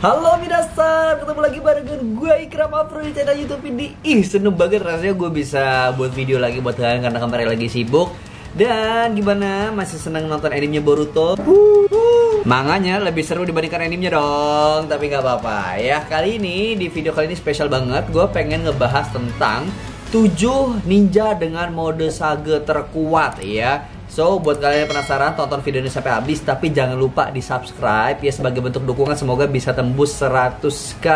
Halo minasan, ketemu lagi barengan gue Ikram Afro di channel YouTube ini. Seneng banget rasanya gue bisa buat video lagi buat kalian karena kemarin lagi sibuk. Dan gimana, masih seneng nonton animenya Boruto? Manganya lebih seru dibandingkan animenya dong. Tapi gak apa-apa ya. Kali ini, di video kali ini spesial banget. Gue pengen ngebahas tentang 7 ninja dengan mode Sage terkuat ya. So, buat kalian yang penasaran, tonton video ini sampai habis. Tapi jangan lupa di subscribe ya, sebagai bentuk dukungan. Semoga bisa tembus 100k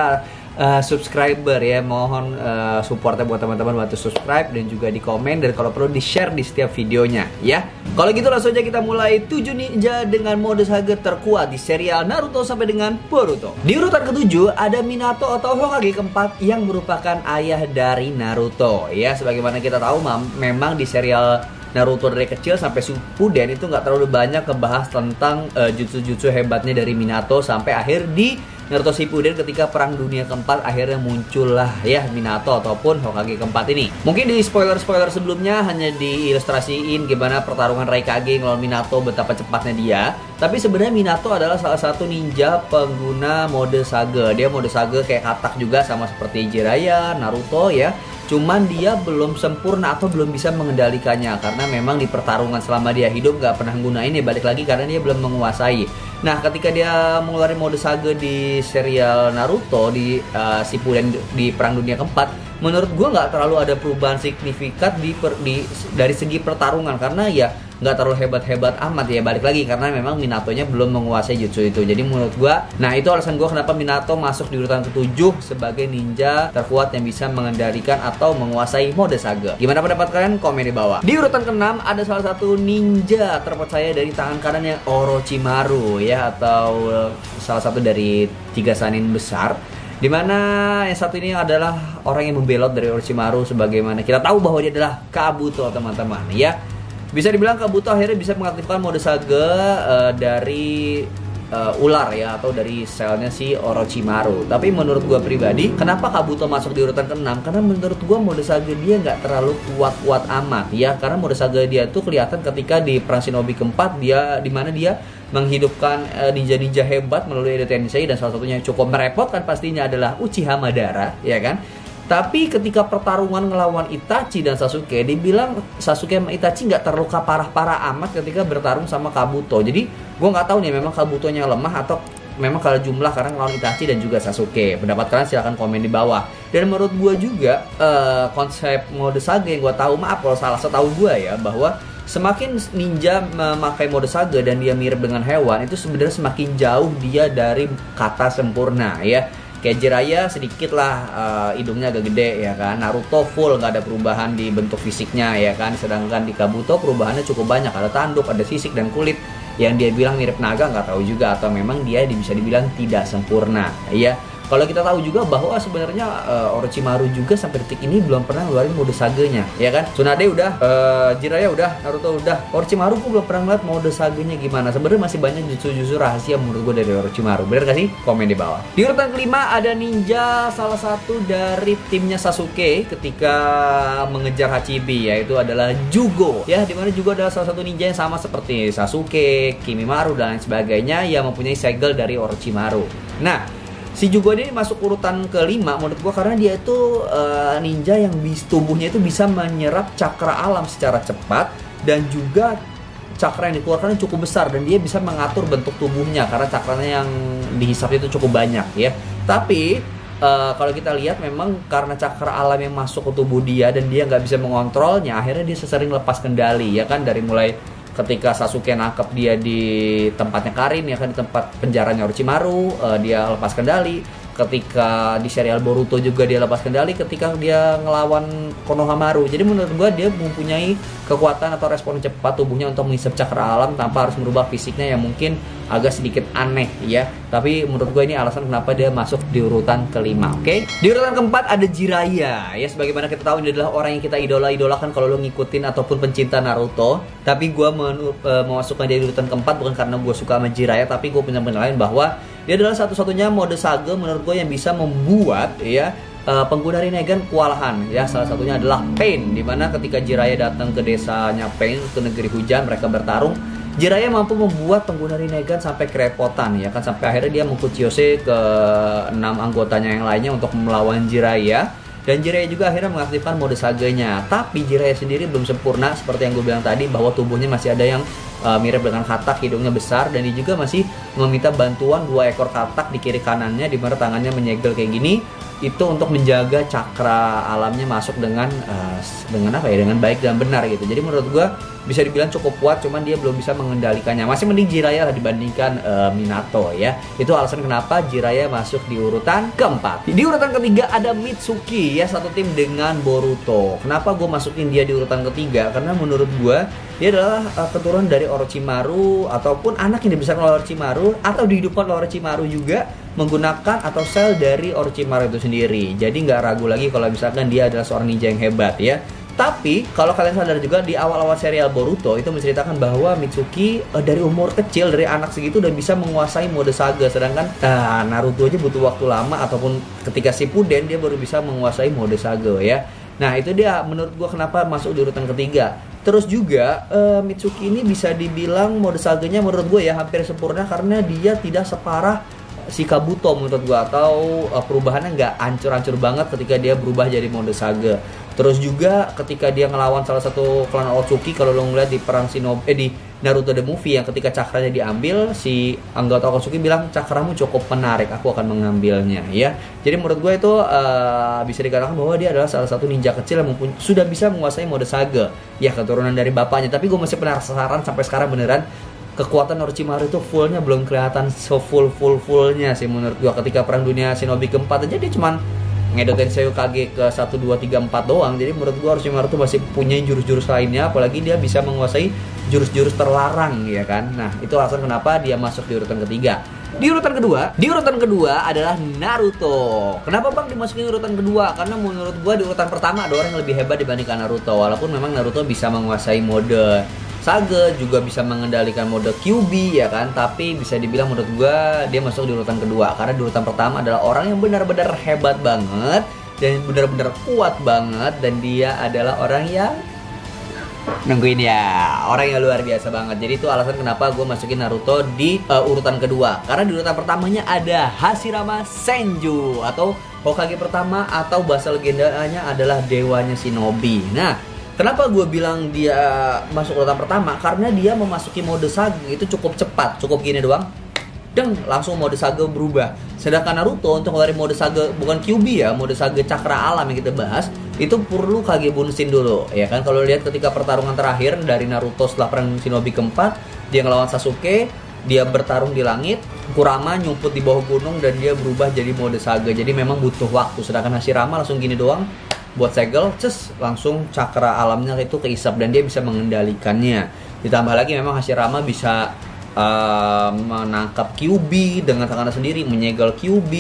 subscriber ya. Mohon supportnya buat teman-teman, bantu subscribe dan juga di komen. Dan kalau perlu di share di setiap videonya ya. Kalau gitu langsung aja kita mulai 7 ninja dengan mode Sage terkuat di serial Naruto sampai dengan Boruto. Di urutan ke-7 ada Minato atau Hokage keempat yang merupakan ayah dari Naruto ya. Sebagaimana kita tahu memang di serial Naruto dari kecil sampai Shippuden itu nggak terlalu banyak ngebahas tentang jutsu-jutsu hebatnya dari Minato sampai akhir di Naruto Shippuden ketika perang dunia keempat akhirnya muncullah ya Minato ataupun Hokage keempat ini. Mungkin di spoiler-spoiler sebelumnya hanya diilustrasiin gimana pertarungan Raikage ngelawan Minato, betapa cepatnya dia. Tapi sebenarnya Minato adalah salah satu ninja pengguna mode Sage. Dia mode Sage kayak katak juga sama seperti Jiraiya, Naruto ya. Cuman dia belum sempurna atau belum bisa mengendalikannya karena memang di pertarungan selama dia hidup gak pernah gunain ya, balik lagi karena dia belum menguasai. Nah, ketika dia mengeluarkan mode Sage di serial Naruto di Shippuden di perang dunia keempat, menurut gue nggak terlalu ada perubahan signifikan dari segi pertarungan karena ya nggak terlalu hebat-hebat amat ya, balik lagi karena memang Minatonya belum menguasai jutsu itu. Jadi menurut gua, nah itu alasan gua kenapa Minato masuk di urutan ke-7 sebagai ninja terkuat yang bisa mengendalikan atau menguasai mode Sage. Gimana pendapat kalian? Komen di bawah. Di urutan ke-6 ada salah satu ninja terpercaya dari tangan kanannya Orochimaru ya, atau salah satu dari 3 Sannin besar. Dimana yang satu ini adalah orang yang membelot dari Orochimaru, sebagaimana kita tahu bahwa dia adalah Kabuto teman-teman ya. Bisa dibilang Kabuto akhirnya bisa mengaktifkan mode Sage dari ular ya, atau dari selnya si Orochimaru. Tapi menurut gue pribadi, kenapa Kabuto masuk di urutan ke-6? Karena menurut gue mode Sage dia nggak terlalu kuat-kuat amat ya. Karena mode Sage dia tuh kelihatan ketika di perang Shinobi keempat, dia dimana dia menghidupkan ninja-ninja hebat melalui Edo Tensei, dan salah satunya yang cukup merepotkan pastinya adalah Uchiha Madara ya kan. Tapi ketika pertarungan ngelawan Itachi dan Sasuke, dibilang Sasuke sama Itachi nggak terluka parah-parah amat ketika bertarung sama Kabuto. Jadi gue nggak tahu nih memang Kabutonya lemah atau memang kalah jumlah karena ngelawan Itachi dan juga Sasuke. Pendapat kalian silahkan komen di bawah. Dan menurut gue juga konsep mode Sage yang gue tahu, maaf kalau salah, setahu gue ya, bahwa semakin ninja memakai mode Sage dan dia mirip dengan hewan, itu sebenarnya semakin jauh dia dari kata sempurna ya. Kayak Jiraiya sedikit lah hidungnya agak gede ya kan. Naruto full nggak ada perubahan di bentuk fisiknya ya kan. Sedangkan di Kabuto perubahannya cukup banyak, ada tanduk, ada sisik dan kulit. Yang dia bilang mirip naga nggak tahu juga, atau memang dia bisa dibilang tidak sempurna ya. Kalau kita tahu juga bahwa sebenarnya Orochimaru juga sampai detik ini belum pernah ngeluarin mode Sage-nya ya kan. Tsunade udah, Jiraiya udah, Naruto udah, Orochimaru gue belum pernah ngeliat mode Sage-nya gimana. Sebenarnya masih banyak jutsu-jutsu rahasia menurut gue dari Orochimaru. Bener gak sih? Komen di bawah. Di urutan kelima ada ninja salah satu dari timnya Sasuke ketika mengejar Hachibi, yaitu adalah Jugo ya. Dimana Jugo adalah salah satu ninja yang sama seperti Sasuke, Kimimaru dan lain sebagainya yang mempunyai segel dari Orochimaru. Nah, si Jugo ini masuk urutan kelima menurut gua karena dia itu ninja yang tubuhnya itu bisa menyerap cakra alam secara cepat, dan juga cakra yang dikeluarkan cukup besar, dan dia bisa mengatur bentuk tubuhnya karena cakranya yang dihisap itu cukup banyak ya. Tapi kalau kita lihat memang karena cakra alam yang masuk ke tubuh dia dan dia nggak bisa mengontrolnya, akhirnya dia sesering lepas kendali ya kan. Dari mulai ketika Sasuke nangkep dia di tempatnya Karin ya kan, di tempat penjaranya Orochimaru, dia lepas kendali. Ketika di serial Boruto juga dia lepas kendali ketika dia ngelawan Konohamaru. Jadi menurut gua dia mempunyai kekuatan atau respon cepat tubuhnya untuk menghisap cakra alam tanpa harus merubah fisiknya yang mungkin agak sedikit aneh ya. Tapi menurut gue ini alasan kenapa dia masuk di urutan kelima. Oke? Di urutan keempat ada Jiraiya ya. Sebagaimana kita tahu, ini adalah orang yang kita idolakan kalau lo ngikutin ataupun pencinta Naruto. Tapi gue memasukkan dia di urutan keempat bukan karena gue suka sama Jiraiya, tapi gue punya penilaian bahwa dia adalah satu-satunya mode Sage menurut gue yang bisa membuat ya pengguna Rinnegan kewalahan ya. Salah satunya adalah Pain, dimana ketika Jiraiya datang ke desanya Pain, ke negeri hujan, mereka bertarung. Jiraiya mampu membuat pengguna Rinnegan sampai kerepotan ya kan, sampai akhirnya dia mengkuciyose ke 6 anggotanya yang lainnya untuk melawan Jiraiya. Dan Jiraiya juga akhirnya mengaktifkan mode Sage-nya. Tapi Jiraiya sendiri belum sempurna seperti yang gue bilang tadi, bahwa tubuhnya masih ada yang mirip dengan katak, hidungnya besar, dan dia juga masih meminta bantuan 2 ekor katak di kiri kanannya, di mana tangannya menyegel kayak gini. Itu untuk menjaga cakra alamnya masuk dengan dengan baik dan benar gitu. Jadi menurut gue bisa dibilang cukup kuat, cuman dia belum bisa mengendalikannya. Masih mending Jiraiya lah dibandingkan Minato ya. Itu alasan kenapa Jiraiya masuk di urutan keempat. Di urutan ketiga ada Mitsuki ya, satu tim dengan Boruto. Kenapa gue masukin dia di urutan ketiga? Karena menurut gue dia adalah keturunan dari Orochimaru, ataupun anak yang dibesarkan oleh Orochimaru, atau dihidupkan oleh Orochimaru juga menggunakan atau sel dari Orochimaru itu sendiri. Jadi nggak ragu lagi kalau misalkan dia adalah seorang ninja yang hebat ya. Tapi kalau kalian sadar juga di awal-awal serial Boruto itu menceritakan bahwa Mitsuki dari umur kecil, dari anak segitu udah bisa menguasai mode Sage. Sedangkan Naruto aja butuh waktu lama, ataupun ketika Shippuden dia baru bisa menguasai mode Sage ya. Nah itu dia menurut gua kenapa masuk di urutan ketiga. Terus juga Mitsuki ini bisa dibilang mode Sage-nya menurut gue ya hampir sempurna, karena dia tidak separah si Kabuto menurut gua, atau perubahannya nggak ancur-ancur banget ketika dia berubah jadi mode Sage. Terus juga ketika dia ngelawan salah satu klan Otsuki, kalau lo ngeliat di perang Shinobi di Naruto The Movie yang ketika cakranya diambil, si anggota Otsuki bilang cakramu cukup menarik, aku akan mengambilnya ya. Jadi menurut gue itu bisa dikatakan bahwa dia adalah salah satu ninja kecil yang sudah bisa menguasai mode Sage ya, keturunan dari bapaknya. Tapi gue masih penasaran sampai sekarang beneran kekuatan Orochimaru itu fullnya belum kelihatan fullnya sih menurut gua. Ketika perang dunia Shinobi keempat aja dia cuman ngedotin Seiyukage ke 1, 2, 3, 4 doang. Jadi menurut gua Orochimaru tuh masih punya jurus-jurus lainnya, apalagi dia bisa menguasai jurus-jurus terlarang ya kan. Nah itu alasan kenapa dia masuk di urutan ketiga. Di urutan kedua adalah Naruto. Kenapa bang dimasukin urutan kedua? Karena menurut gua di urutan pertama ada orang yang lebih hebat dibandingkan Naruto. Walaupun memang Naruto bisa menguasai mode Sage, juga bisa mengendalikan mode QB ya kan, tapi bisa dibilang menurut gua dia masuk di urutan kedua. Karena di urutan pertama adalah orang yang benar-benar hebat banget dan benar-benar kuat banget, dan dia adalah orang yang nungguin ya, orang yang luar biasa banget. Jadi itu alasan kenapa gue masukin Naruto di urutan kedua. Karena di urutan pertamanya ada Hashirama Senju, atau Hokage pertama, atau bahasa legendanya adalah dewanya Shinobi. Nah kenapa gue bilang dia masuk urutan pertama? Karena dia memasuki mode Sage itu cukup cepat, cukup gini doang, langsung mode Sage berubah. Sedangkan Naruto untuk dari mode Sage, bukan QB ya, mode Sage cakra alam yang kita bahas, itu perlu Kage Bunshin dulu ya kan. Kalau lihat ketika pertarungan terakhir dari Naruto setelah perang Shinobi keempat, dia ngelawan Sasuke, dia bertarung di langit, Kurama nyumput di bawah gunung, dan dia berubah jadi mode Sage. Jadi memang butuh waktu. Sedangkan Hashirama langsung gini doang, buat segel, langsung cakra alamnya itu keisap dan dia bisa mengendalikannya. Ditambah lagi memang Hashirama bisa menangkap QB dengan tangannya sendiri, menyegel QB.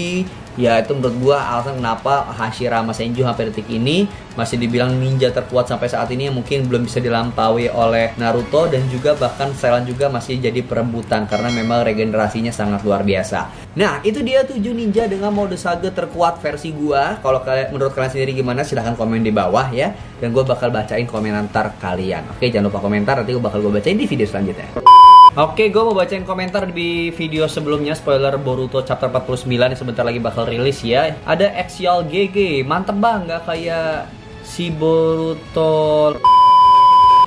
Ya itu menurut gua alasan kenapa Hashirama Senju sampai detik ini masih dibilang ninja terkuat sampai saat ini, yang mungkin belum bisa dilampaui oleh Naruto, dan juga bahkan Selan juga masih jadi perebutan karena memang regenerasinya sangat luar biasa. Nah itu dia 7 ninja dengan mode Sage terkuat versi gua. Kalau menurut kalian sendiri gimana, silahkan komen di bawah ya, dan gua bakal bacain komentar kalian. Oke, jangan lupa komentar, nanti gua bakal bacain di video selanjutnya. Oke, gue mau bacain komentar di video sebelumnya, spoiler Boruto chapter 49 yang sebentar lagi bakal rilis ya. Ada Exial GG, mantep bang, gak kayak si Boruto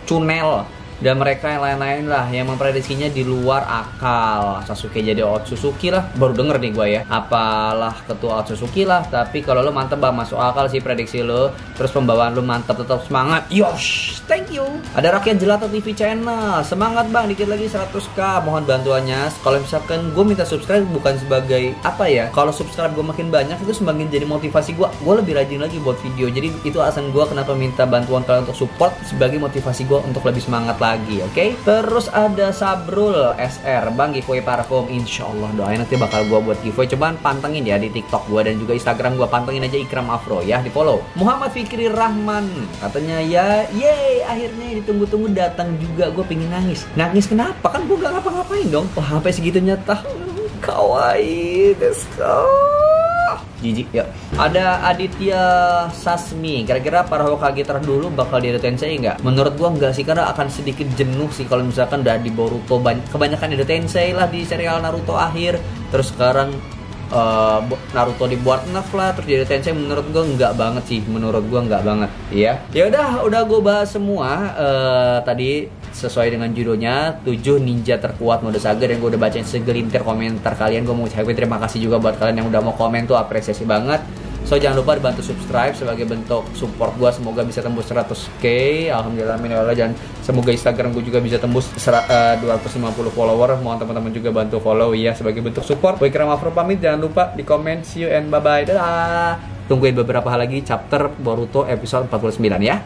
Chunel dan mereka yang lain-lain lah yang memprediksinya di luar akal. Sasuke jadi Otsutsuki lah, baru denger nih gue ya, apalah ketua Otsutsuki lah. Tapi kalau lo mantep bang, masuk akal sih prediksi lo, terus pembawaan lo mantap, tetap semangat. Yosh, thank you. Ada Rakyat Jelata TV channel, semangat bang, dikit lagi 100k, mohon bantuannya. Kalau misalkan gue minta subscribe bukan sebagai apa ya, kalau subscribe gue makin banyak itu semakin jadi motivasi gue lebih rajin lagi buat video. Jadi itu alasan gue kenapa minta bantuan kalian untuk support, sebagai motivasi gue untuk lebih semangat lagi, oke? Terus ada Sabrul SR, bang giveaway parfum, insyaallah doain nanti bakal gue buat giveaway. Cobaan pantengin ya di TikTok gue dan juga Instagram gue, pantengin aja Ikram Afro ya, di follow. Muhammad Fikri Rahman katanya ya, yeay akhirnya ditunggu-tunggu datang juga. Gue pingin nangis kenapa? Kan gue gak ngapa-ngapain dong. Wah sampai segitunya tahu, kawaii desu. Jijik ya. Ada Aditya Sasmi. Kira-kira para Hokage terdahulu bakal di Tensei nggak? Menurut gua nggak sih, karena akan sedikit jenuh sih kalau misalkan udah di Boruto kebanyakan di Tensei lah di serial Naruto akhir. Terus sekarang Naruto dibuat enough lah, terus jadi Tensei menurut gue nggak banget sih, ya. Ya udah gue bahas semua tadi sesuai dengan judulnya 7 ninja terkuat mode saga, dan gue udah bacain segelintir komentar kalian. Gue mau ucapin terima kasih juga buat kalian yang udah mau komen tuh, apresiasi banget. So jangan lupa dibantu subscribe sebagai bentuk support gue, semoga bisa tembus 100k. Alhamdulillah, amin ya Allah. Dan semoga Instagram gue juga bisa tembus 250 follower. Mohon teman-teman juga bantu follow ya sebagai bentuk support. Gue Ikram Afro pamit, jangan lupa di komen. See you and bye bye. Dadah. Tungguin beberapa hal lagi chapter Boruto episode 49 ya.